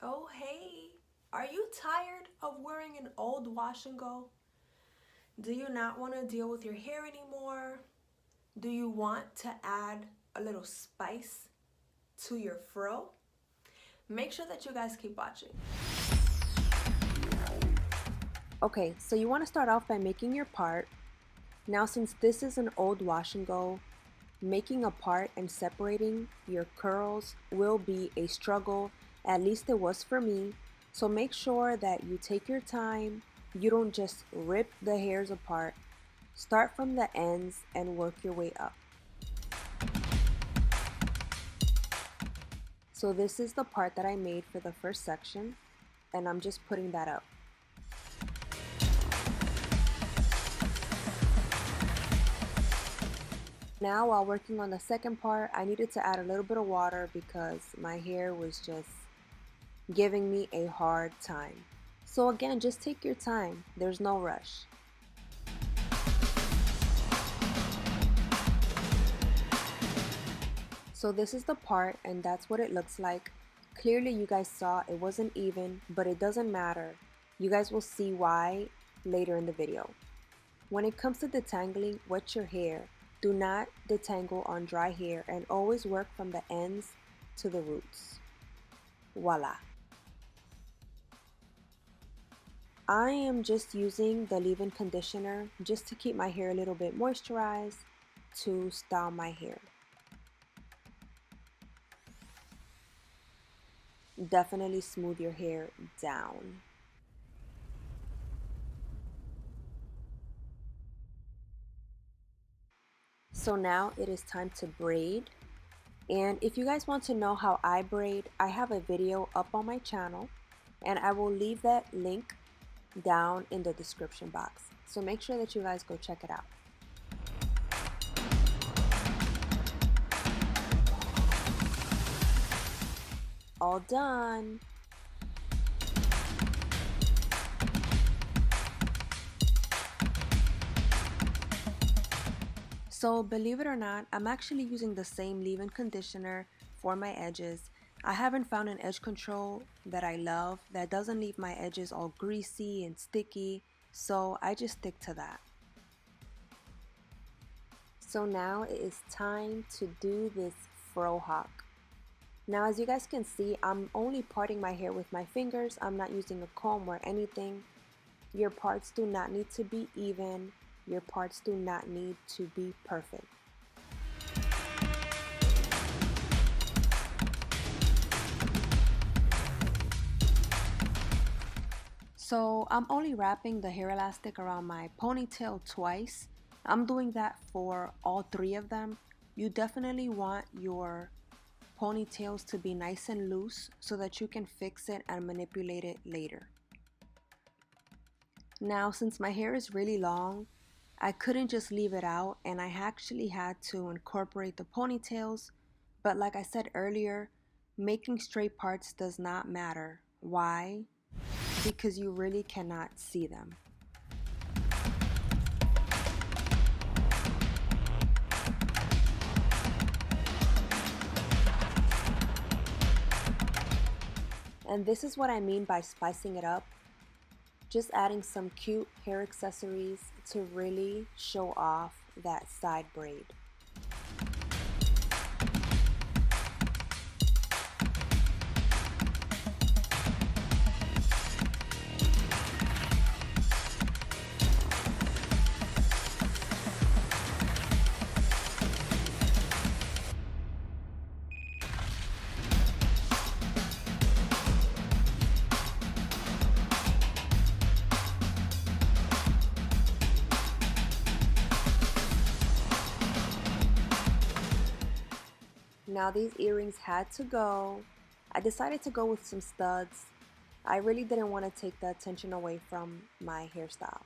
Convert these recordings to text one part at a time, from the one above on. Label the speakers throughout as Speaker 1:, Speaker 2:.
Speaker 1: Oh, hey, are you tired of wearing an old wash and go? Do you not want to deal with your hair anymore? Do you want to add a little spice to your fro? Make sure that you guys keep watching.
Speaker 2: Okay, so you want to start off by making your part. Now, since this is an old wash and go, making a part and separating your curls will be a struggle. At least it was for me. So make sure that you take your time. You don't just rip the hairs apart. Start from the ends and work your way up. So this is the part that I made for the first section, and I'm just putting that up. Now, while working on the second part, I needed to add a little bit of water because my hair was just giving me a hard time. So again, just take your time. There's no rush. So this is the part, and that's what it looks like. Clearly you guys saw it wasn't even, but it doesn't matter. You guys will see why later in the video. When it comes to detangling, wet your hair. Do not detangle on dry hair and always work from the ends to the roots. Voila. I am just using the leave-in conditioner just to keep my hair a little bit moisturized to style my hair. Definitely smooth your hair down. So now it is time to braid. And if you guys want to know how I braid, I have a video up on my channel and I will leave that link down in the description box. So make sure that you guys go check it out. All done. So believe it or not, I'm actually using the same leave-in conditioner for my edges. I haven't found an edge control that I love that doesn't leave my edges all greasy and sticky, so I just stick to that. So now it is time to do this Frohawk. Now as you guys can see, I'm only parting my hair with my fingers. I'm not using a comb or anything. Your parts do not need to be even. Your parts do not need to be perfect. So I'm only wrapping the hair elastic around my ponytail twice. I'm doing that for all three of them. You definitely want your ponytails to be nice and loose so that you can fix it and manipulate it later. Now, since my hair is really long, I couldn't just leave it out and I actually had to incorporate the ponytails. But like I said earlier, making straight parts does not matter. Why? Because you really cannot see them. And this is what I mean by spicing it up. Just adding some cute hair accessories to really show off that side braid. Now these earrings had to go. I decided to go with some studs. I really didn't want to take the attention away from my hairstyle.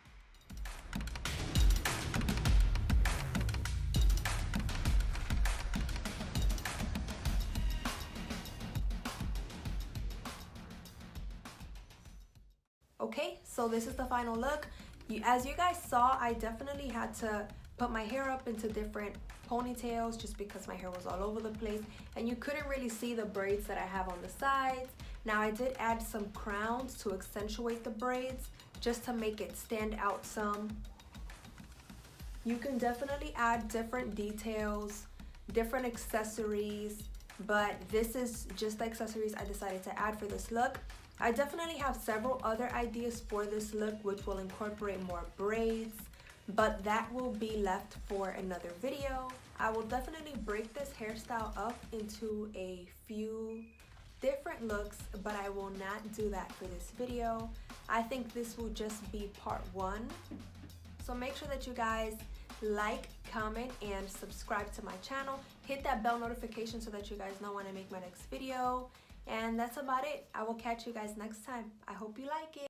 Speaker 1: Okay, so this is the final look. As you guys saw, I definitely had to put my hair up into different ponytails just because my hair was all over the place and you couldn't really see the braids that I have on the sides. Now I did add some crowns to accentuate the braids just to make it stand out some. You can definitely add different details, different accessories, but this is just the accessories I decided to add for this look. I definitely have several other ideas for this look which will incorporate more braids, but that will be left for another video. I will definitely break this hairstyle up into a few different looks, but I will not do that for this video. I think this will just be part 1. So make sure that you guys like, comment, and subscribe to my channel. Hit that bell notification so that you guys know when I make my next video. And that's about it. I will catch you guys next time. I hope you like it.